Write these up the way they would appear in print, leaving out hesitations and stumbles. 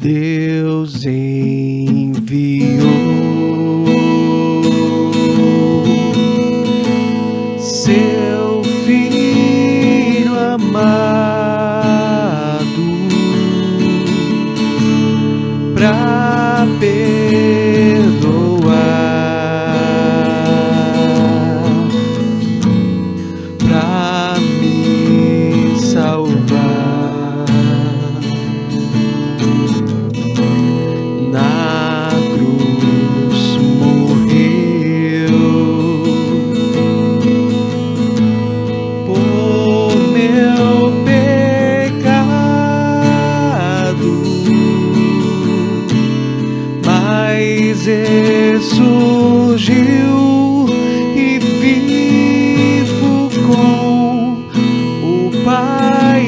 Deus enviou seu Filho amado pra perdoar, pra me salvar. Na cruz morreu por meu pecado, mas ressurgiu e vivo com o Pai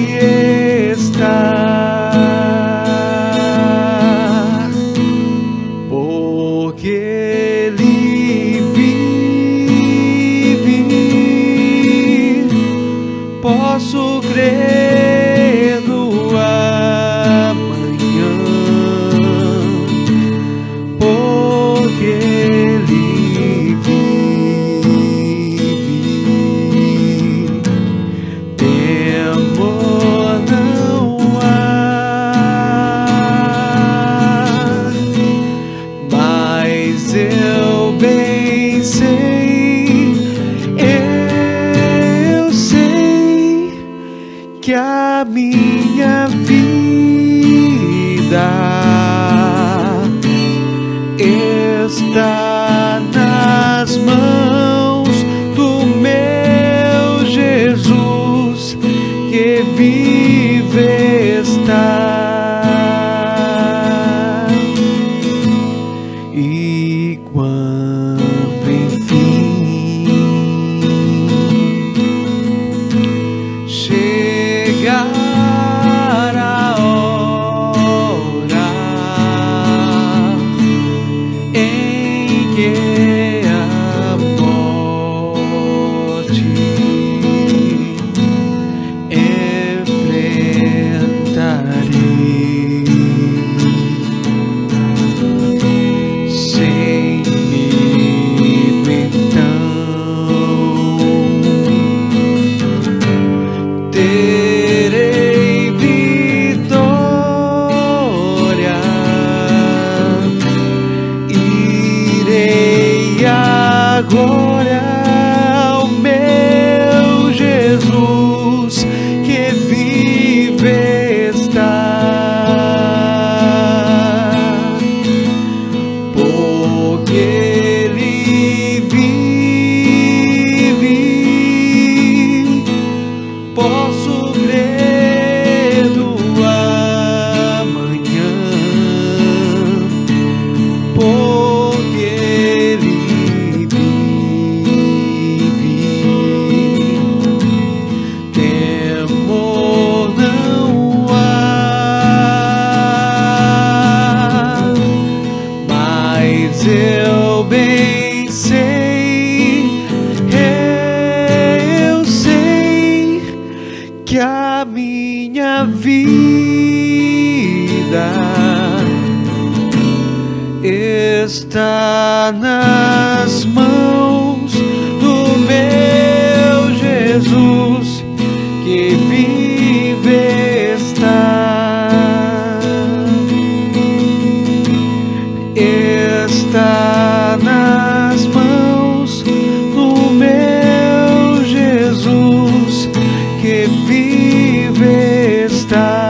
está. Porque Ele vive, posso crer no amanhã. Porque Ele vive, temor não há. Mas eu bem sei, eu sei que a minha vida está nas mãos do meu Jesus, que vive está. E quando enfim chegar a hora em que a morte enfrentarei, sem medo então terei vitória, irei agora ao meu Jesus, que vive está. Porque Ele vive, posso crer no amanhã. Porque Ele vive, temor não há. Mas eu bem sei, eu sei que a minha vida está nas mãos do meu Jesus, que vive está. Está nas mãos do meu Jesus, que vive está.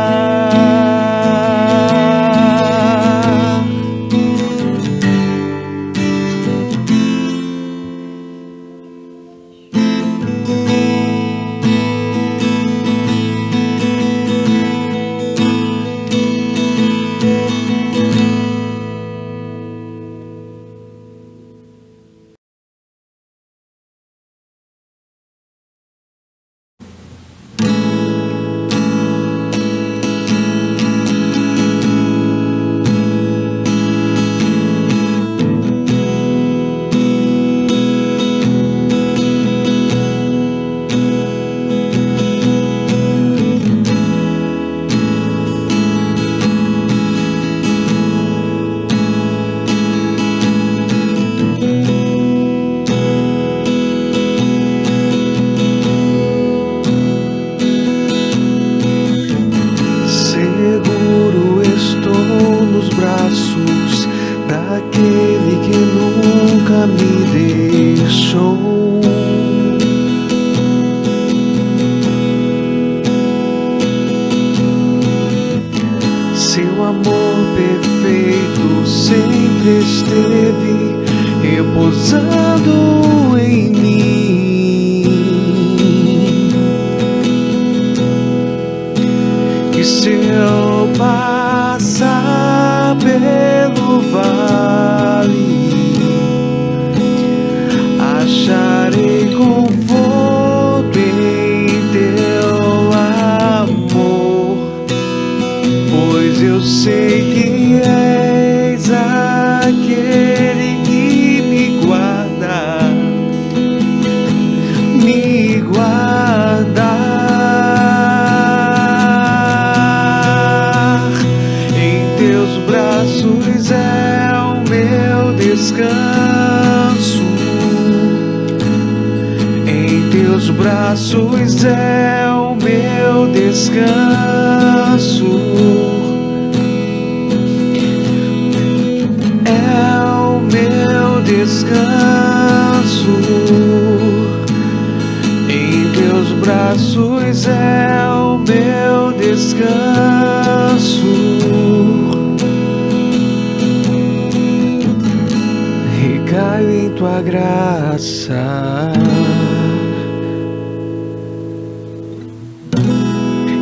aquele que nunca me deixou. Seu amor perfeito sempre esteve repousando em mim, e se eu passar pelo vale, acharei conforto em teu amor, pois eu sei que és aquele que me guarda em teus braços é o meu descanso, em teus braços é o meu descanso. Descanso em teus braços é o meu descanso. Recaio em tua graça,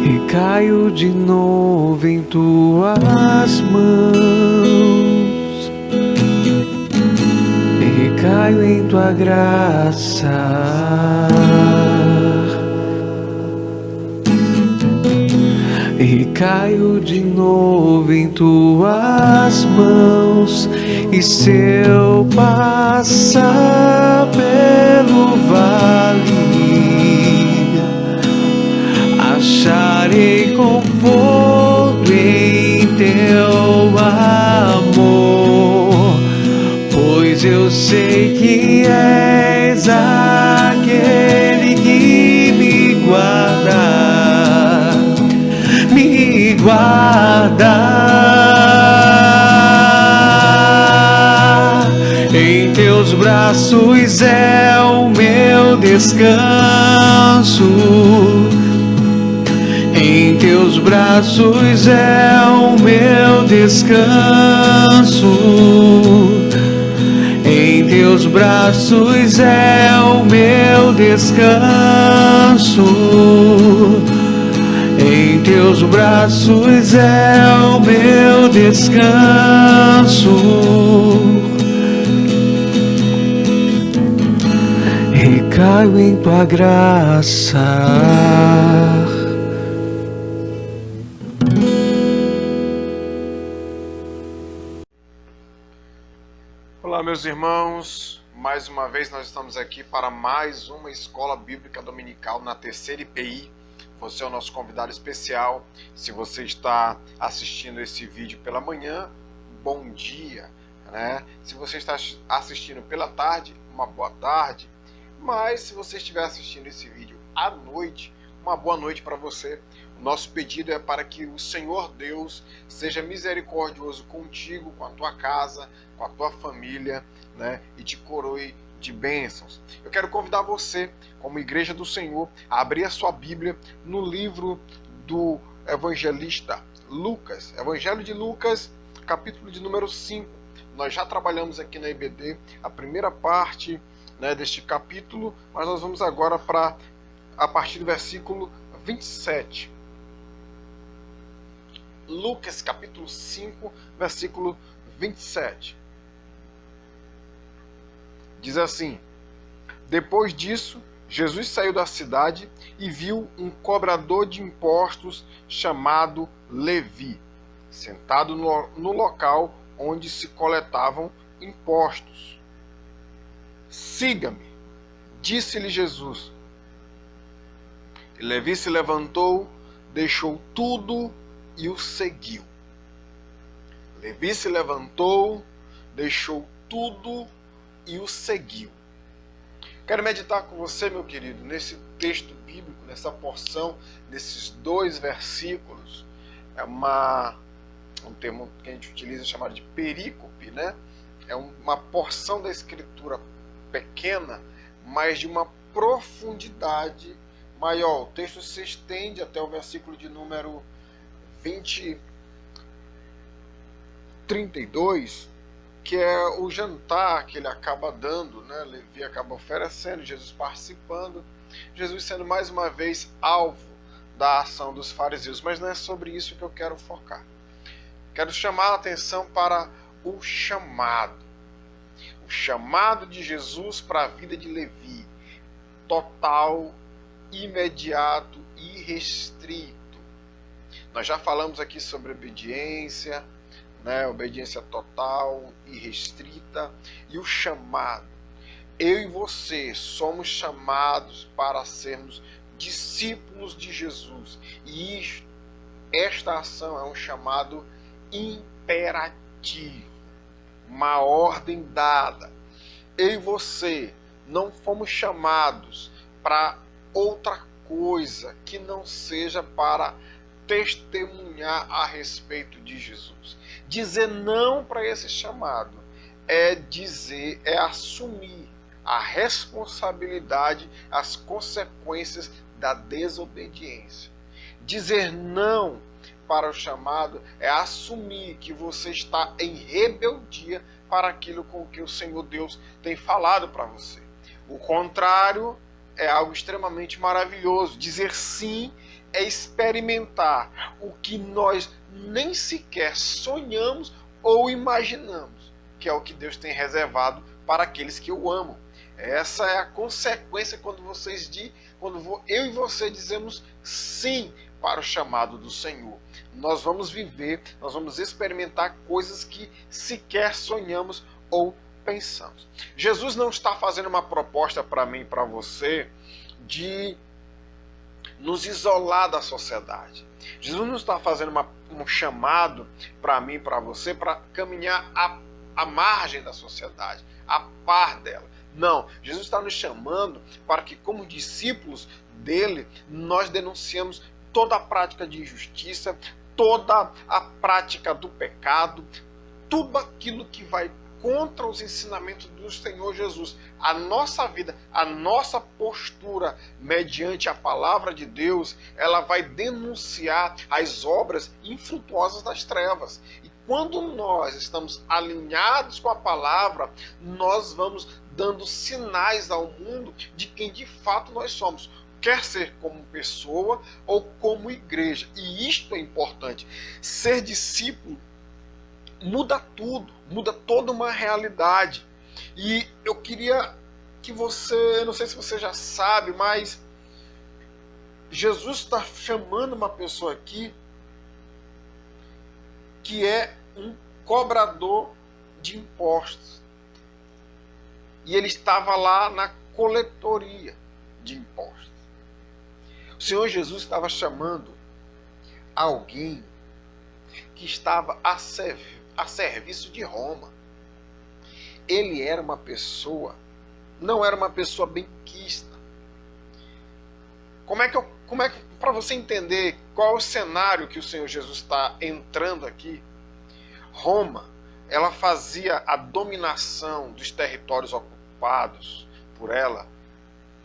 recaio de novo em tuas mãos. Recaio em tua graça, recaio de novo em tuas mãos, e se eu passar pelo vale, acharei conforto em teu amor, pois eu sei que és aquele que me guarda em teus braços é o meu descanso, em teus braços é o meu descanso. Em teus braços é o meu descanso, em teus braços é o meu descanso. Recaio em tua graça. Olá, meus irmãos, mais uma vez nós estamos aqui para mais uma Escola Bíblica Dominical na terceira IPI. Você é o nosso convidado especial. Se você está assistindo esse vídeo pela manhã, bom dia, né? Se você está assistindo pela tarde, uma boa tarde. Mas se você estiver assistindo esse vídeo à noite, uma boa noite para você. O nosso pedido é para que o Senhor Deus seja misericordioso contigo, com a tua casa, com a tua família, né? E te coroe de bênçãos. Eu quero convidar você, como Igreja do Senhor, a abrir a sua Bíblia no livro do evangelista Lucas, Evangelho de Lucas, capítulo de número 5. Nós já trabalhamos aqui na IBD a primeira parte, né, deste capítulo, mas nós vamos agora para a partir do versículo 27. Lucas capítulo 5, versículo 27. Diz assim: depois disso, Jesus saiu da cidade e viu um cobrador de impostos chamado Levi, sentado no local onde se coletavam impostos. Siga-me, disse-lhe Jesus. E Levi se levantou, deixou tudo e o seguiu. Levi se levantou, deixou tudo e o seguiu. Quero meditar com você, meu querido, nesse texto bíblico, nessa porção, nesses 2 versículos. É um termo que a gente utiliza chamado de perícope, né? é uma porção da Escritura pequena, mas de uma profundidade maior. O texto se estende até o versículo de número 32, que é o jantar que ele acaba dando, né? Levi acaba oferecendo, Jesus participando, Jesus sendo mais uma vez alvo da ação dos fariseus. Mas não é sobre isso que eu quero focar. Quero chamar a atenção para o chamado de Jesus para a vida de Levi, total, imediato e restrito. Nós já falamos aqui sobre obediência, né? Obediência total e restrita, e o chamado. Eu e você somos chamados para sermos discípulos de Jesus, e esta ação é um chamado imperativo, uma ordem dada. Eu e você não fomos chamados para outra coisa que não seja para testemunhar a respeito de Jesus. Dizer não para esse chamado é assumir a responsabilidade, as consequências da desobediência. Dizer não para o chamado é assumir que você está em rebeldia para aquilo com que o Senhor Deus tem falado para você. O contrário é algo extremamente maravilhoso. Dizer sim é experimentar o que nós nem sequer sonhamos ou imaginamos, que é o que Deus tem reservado para aqueles que o amam. Essa é a consequência quando eu e você dizemos sim para o chamado do Senhor. Nós vamos viver, nós vamos experimentar coisas que sequer sonhamos ou pensamos. Jesus não está fazendo uma proposta para mim e para você de nos isolar da sociedade. Jesus não está fazendo um chamado para mim e para você para caminhar à margem da sociedade, a par dela. Não, Jesus está nos chamando para que, como discípulos dele, nós denunciemos toda a prática de injustiça, toda a prática do pecado, tudo aquilo que vai contra os ensinamentos do Senhor Jesus. A nossa vida, a nossa postura mediante a palavra de Deus, ela vai denunciar as obras infrutuosas das trevas. E quando nós estamos alinhados com a palavra, nós vamos dando sinais ao mundo de quem de fato nós somos. Quer ser como pessoa ou como igreja. E isto é importante. Ser discípulo muda tudo, muda toda uma realidade. E eu queria que você, não sei se você já sabe, mas Jesus está chamando uma pessoa aqui que é um cobrador de impostos. E ele estava lá na coletoria de impostos. O Senhor Jesus estava chamando alguém que estava a serviço de Roma. Ele era uma pessoa, não era uma pessoa benquista. Como é que para você entender qual é o cenário que o Senhor Jesus está entrando aqui? Roma, ela fazia a dominação dos territórios ocupados por ela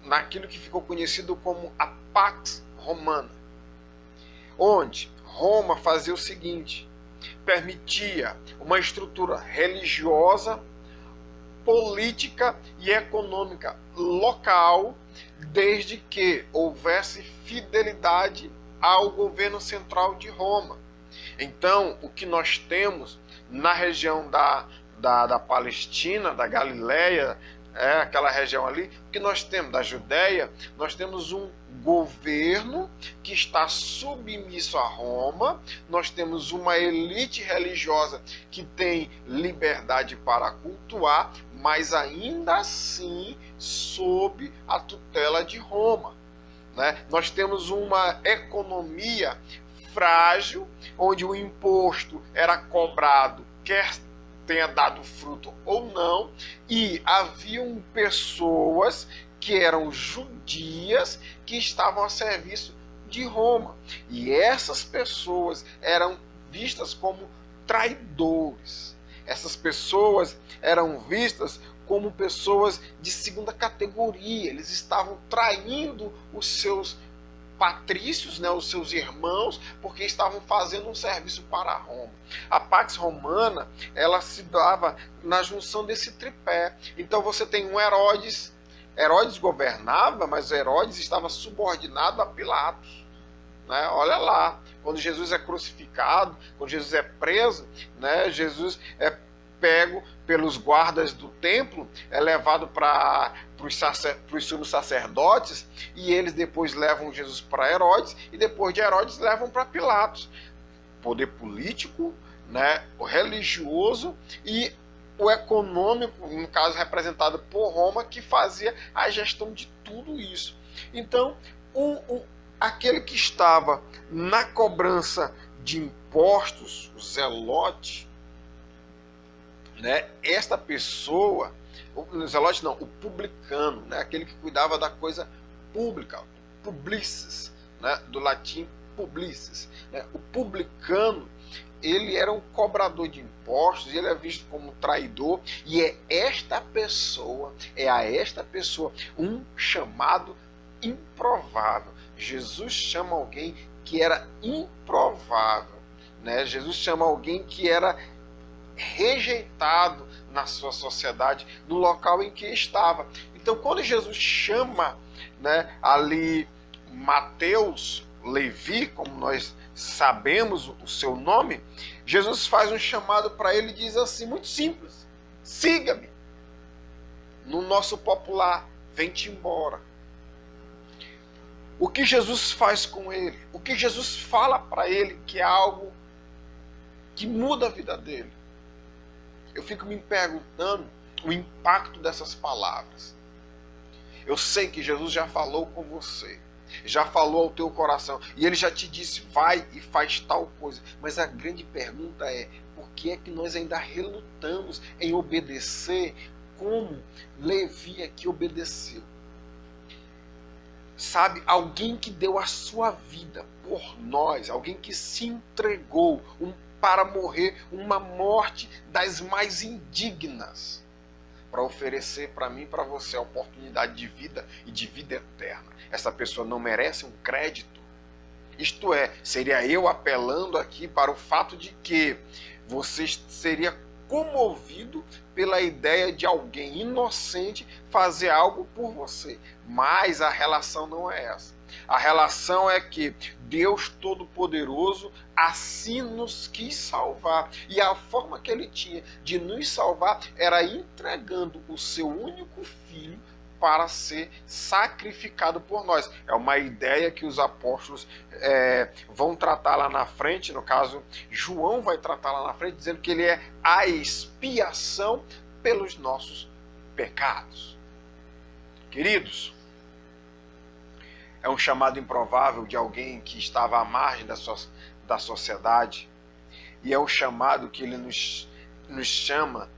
naquilo que ficou conhecido como a Pax Romana, onde Roma fazia o seguinte: permitia uma estrutura religiosa, política e econômica local, desde que houvesse fidelidade ao governo central de Roma. Então, o que nós temos na região da Palestina, da Galileia, aquela região ali, o que nós temos da Judéia, nós temos um governo que está submisso a Roma, nós temos uma elite religiosa que tem liberdade para cultuar, mas ainda assim sob a tutela de Roma, né? Nós temos uma economia frágil, onde o imposto era cobrado, quer tenha dado fruto ou não, e haviam pessoas que eram judias que estavam a serviço de Roma. E essas pessoas eram vistas como traidores. Essas pessoas eram vistas como pessoas de segunda categoria. Eles estavam traindo os seus patrícios, né, os seus irmãos, porque estavam fazendo um serviço para Roma. A Pax Romana, ela se dava na junção desse tripé. Então você tem um Herodes. Herodes governava, mas Herodes estava subordinado a Pilatos. Né? Olha lá, quando Jesus é crucificado, quando Jesus é preso, né, Jesus é pego pelos guardas do templo, é levado para os sumos sacerdotes, e eles depois levam Jesus para Herodes, e depois de Herodes levam para Pilatos. Poder político, né, o religioso e o econômico, no caso representado por Roma, que fazia a gestão de tudo isso. Então, aquele que estava na cobrança de impostos, o zelote, né, esta pessoa, o zelote não, o publicano, né, aquele que cuidava da coisa pública, publicis, né, do latim publicis, né, o publicano, ele era um cobrador de impostos, ele é visto como traidor, e é a esta pessoa um chamado improvável. Jesus chama alguém que era improvável, né? Jesus chama alguém que era rejeitado na sua sociedade, no local em que estava. Então, quando Jesus chama, né, ali Mateus, Levi, como nós sabemos o seu nome, Jesus faz um chamado para ele e diz assim, muito simples: siga-me. No nosso popular, vem-te embora. O que Jesus faz com ele? O que Jesus fala para ele que é algo que muda a vida dele? Eu fico me perguntando o impacto dessas palavras. Eu sei que Jesus já falou com você, já falou ao teu coração, e ele já te disse, vai e faz tal coisa. Mas a grande pergunta é, por que é que nós ainda relutamos em obedecer como Levi aqui obedeceu? Sabe, alguém que deu a sua vida por nós, alguém que se entregou para morrer uma morte das mais indignas, para oferecer para mim e para você a oportunidade de vida e de vida eterna. Essa pessoa não merece um crédito? Isto é, seria eu apelando aqui para o fato de que você seria comovido pela ideia de alguém inocente fazer algo por você. Mas a relação não é essa. A relação é que Deus Todo-Poderoso assim nos quis salvar. E a forma que ele tinha de nos salvar era entregando o seu único filho para ser sacrificado por nós. É uma ideia que os apóstolos vão tratar lá na frente, no caso, João vai tratar lá na frente, dizendo que ele é a expiação pelos nossos pecados. Queridos, é um chamado improvável de alguém que estava à margem da sociedade, e é um chamado que ele nos chama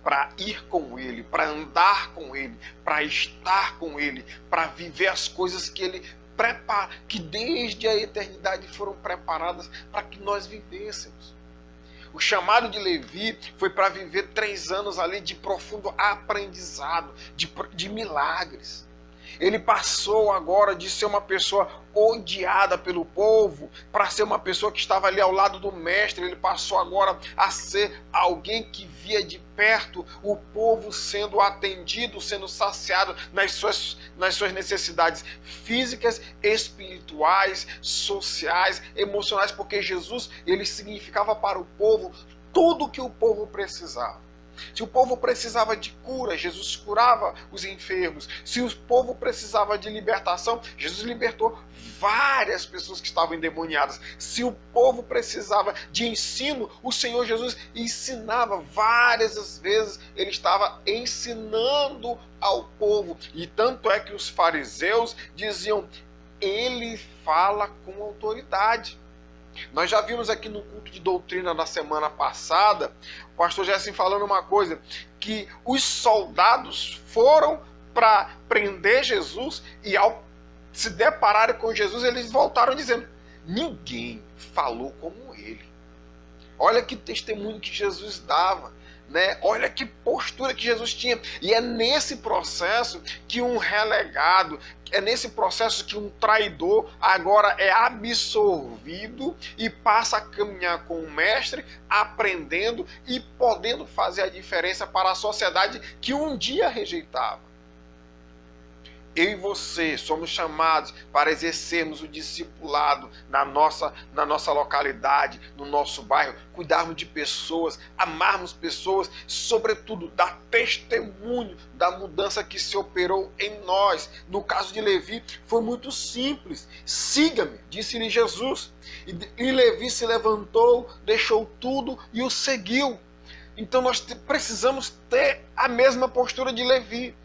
para ir com ele, para andar com ele, para estar com ele, para viver as coisas que ele prepara, que desde a eternidade foram preparadas para que nós vivêssemos. O chamado de Levi foi para viver 3 anos ali de profundo aprendizado, de milagres. Ele passou agora de ser uma pessoa odiada pelo povo para ser uma pessoa que estava ali ao lado do mestre. Ele passou agora a ser alguém que via de perto o povo sendo atendido, sendo saciado nas suas necessidades físicas, espirituais, sociais, emocionais, porque Jesus, ele significava para o povo tudo o que o povo precisava. Se o povo precisava de cura, Jesus curava os enfermos. Se o povo precisava de libertação, Jesus libertou várias pessoas que estavam endemoniadas. Se o povo precisava de ensino, o Senhor Jesus ensinava várias vezes. Ele estava ensinando ao povo. E tanto é que os fariseus diziam, ele fala com autoridade. Nós já vimos aqui no culto de doutrina da semana passada, o pastor Jéssica falando uma coisa, que os soldados foram para prender Jesus e ao se depararem com Jesus, eles voltaram dizendo, ninguém falou como ele. Olha que testemunho que Jesus dava. né? Olha que postura que Jesus tinha. E é nesse processo que um relegado, é nesse processo que um traidor agora é absorvido e passa a caminhar com o mestre, aprendendo e podendo fazer a diferença para a sociedade que um dia rejeitava. Eu e você somos chamados para exercermos o discipulado na nossa localidade, no nosso bairro, cuidarmos de pessoas, amarmos pessoas, sobretudo dar testemunho da mudança que se operou em nós. No caso de Levi, foi muito simples. Siga-me, disse-lhe Jesus. E Levi se levantou, deixou tudo e o seguiu. Então nós precisamos ter a mesma postura de Levi.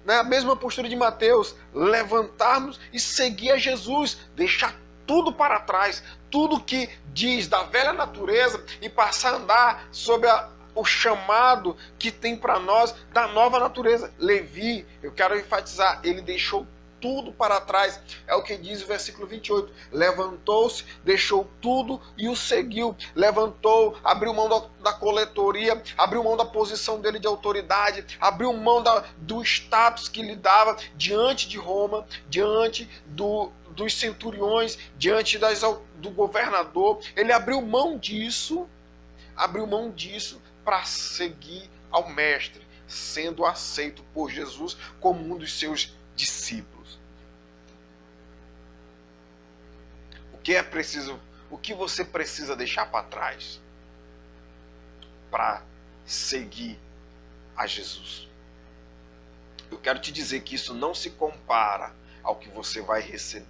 Na mesma postura de Mateus, levantarmos e seguir a Jesus, deixar tudo para trás, tudo que diz da velha natureza e passar a andar sob o chamado que tem para nós da nova natureza. Levi, eu quero enfatizar, ele deixou tudo para trás, é o que diz o versículo 28, levantou-se, deixou tudo e o seguiu, levantou, abriu mão da coletoria, abriu mão da posição dele de autoridade, abriu mão do status que lhe dava diante de Roma, diante dos centuriões, diante do governador. Ele abriu mão disso para seguir ao mestre, sendo aceito por Jesus como um dos seus discípulos. O que você precisa deixar para trás para seguir a Jesus? Eu quero te dizer que isso não se compara ao que você vai receber.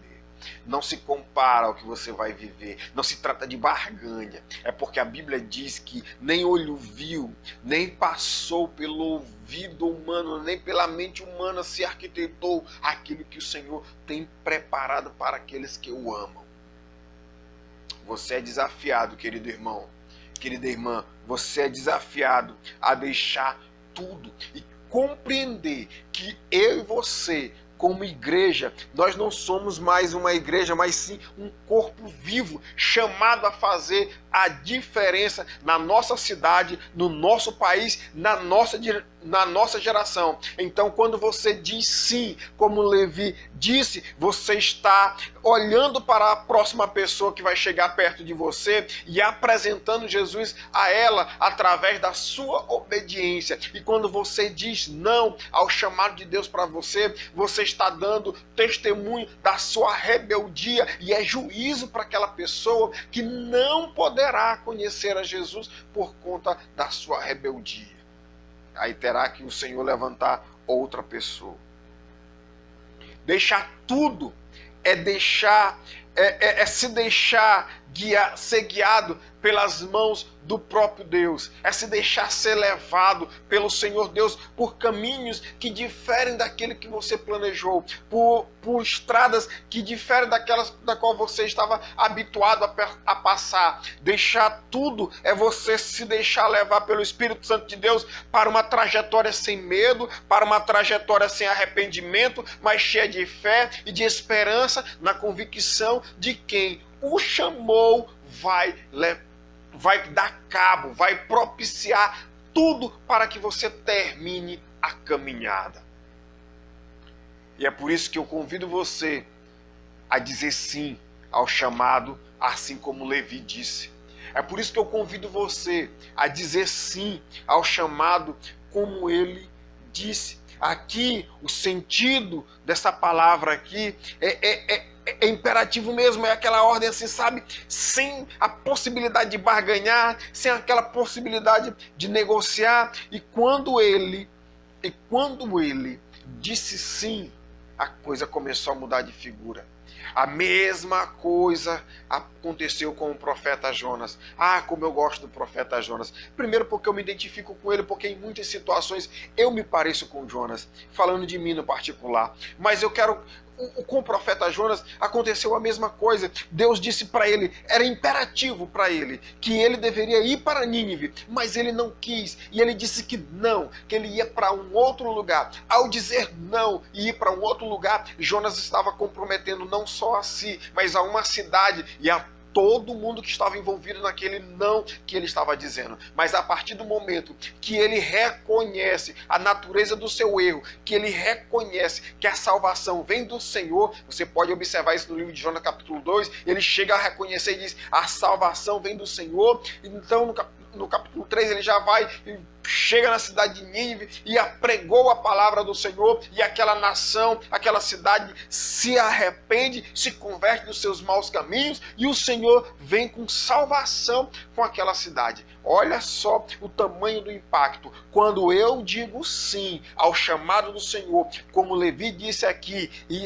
Não se compara ao que você vai viver. Não se trata de barganha. É porque a Bíblia diz que nem olho viu, nem passou pelo ouvido humano, nem pela mente humana se arquitetou aquilo que o Senhor tem preparado para aqueles que o amam. Você é desafiado, querido irmão, querida irmã, você é desafiado a deixar tudo e compreender que eu e você, como igreja, nós não somos mais uma igreja, mas sim um corpo vivo, chamado a fazer a diferença na nossa cidade, no nosso país, na nossa geração. Então, quando você diz sim, como Levi disse, você está olhando para a próxima pessoa que vai chegar perto de você e apresentando Jesus a ela através da sua obediência. E quando você diz não ao chamado de Deus para você, você está dando testemunho da sua rebeldia e é juízo para aquela pessoa que não poderá conhecer a Jesus por conta da sua rebeldia. Aí terá que o Senhor levantar outra pessoa. Deixar tudo é se deixar ser guiado pelas mãos do próprio Deus, é se deixar ser levado pelo Senhor Deus por caminhos que diferem daquele que você planejou, por estradas que diferem daquelas da qual você estava habituado a passar. Deixar tudo é você se deixar levar pelo Espírito Santo de Deus para uma trajetória sem medo, para uma trajetória sem arrependimento, mas cheia de fé e de esperança na convicção de quem o chamou vai dar cabo, vai propiciar tudo para que você termine a caminhada. E é por isso que eu convido você a dizer sim ao chamado, assim como Levi disse. É por isso que eu convido você a dizer sim ao chamado, como ele disse. Aqui, o sentido dessa palavra aqui é imperativo mesmo, é aquela ordem assim, sabe? Sem a possibilidade de barganhar, sem aquela possibilidade de negociar. E quando ele disse sim, a coisa começou a mudar de figura. A mesma coisa aconteceu com o profeta Jonas. Ah, como eu gosto do profeta Jonas. Primeiro porque eu me identifico com ele, porque em muitas situações eu me pareço com Jonas, falando de mim no particular. Mas eu quero... Com o profeta Jonas aconteceu a mesma coisa. Deus disse para ele, era imperativo para ele, que ele deveria ir para Nínive, mas ele não quis. E ele disse que não, que ele ia para um outro lugar. Ao dizer não e ir para um outro lugar, Jonas estava comprometendo não só a si, mas a uma cidade e a todo mundo que estava envolvido naquele não que ele estava dizendo. Mas a partir do momento que ele reconhece a natureza do seu erro, que ele reconhece que a salvação vem do Senhor, você pode observar isso no livro de Jonas capítulo 2, ele chega a reconhecer e diz, a salvação vem do Senhor. Então no capítulo 3 ele já vai e chega na cidade de Nínive e pregou a palavra do Senhor, e aquela nação, aquela cidade se arrepende, se converte dos seus maus caminhos, e o Senhor vem com salvação com aquela cidade. Olha só o tamanho do impacto. Quando eu digo sim ao chamado do Senhor, como Levi disse aqui, e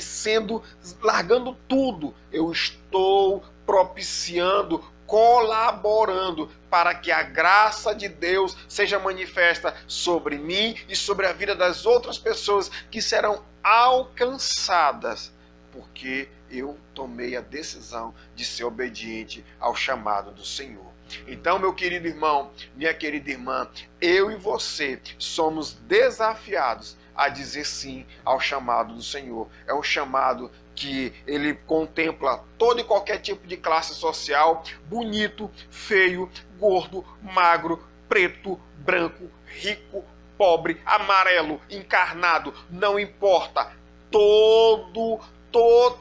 largando tudo, eu estou propiciando, colaborando para que a graça de Deus seja manifesta sobre mim e sobre a vida das outras pessoas que serão alcançadas, porque eu tomei a decisão de ser obediente ao chamado do Senhor. Então, meu querido irmão, minha querida irmã, eu e você somos desafiados a dizer sim ao chamado do Senhor. É um chamado que ele contempla todo e qualquer tipo de classe social, bonito, feio, gordo, magro, preto, branco, rico, pobre, amarelo, encarnado, não importa.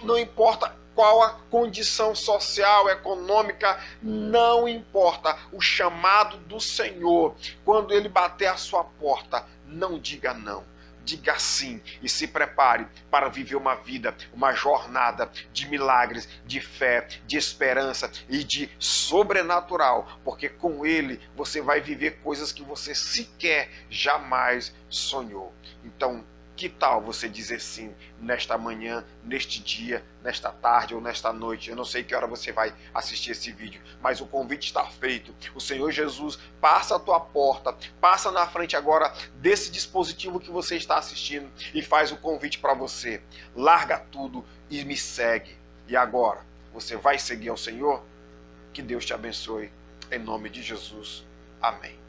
Não importa qual a condição social, econômica, não importa. O chamado do Senhor, quando ele bater a sua porta, não diga não. Diga sim e se prepare para viver uma vida, uma jornada de milagres, de fé, de esperança e de sobrenatural, porque com ele você vai viver coisas que você sequer jamais sonhou. Então, que tal você dizer sim nesta manhã, neste dia, nesta tarde ou nesta noite? Eu não sei que hora você vai assistir esse vídeo, mas o convite está feito. O Senhor Jesus passa a tua porta, passa na frente agora desse dispositivo que você está assistindo e faz o convite para você. Larga tudo e me segue. E agora, você vai seguir ao Senhor? Que Deus te abençoe. Em nome de Jesus. Amém.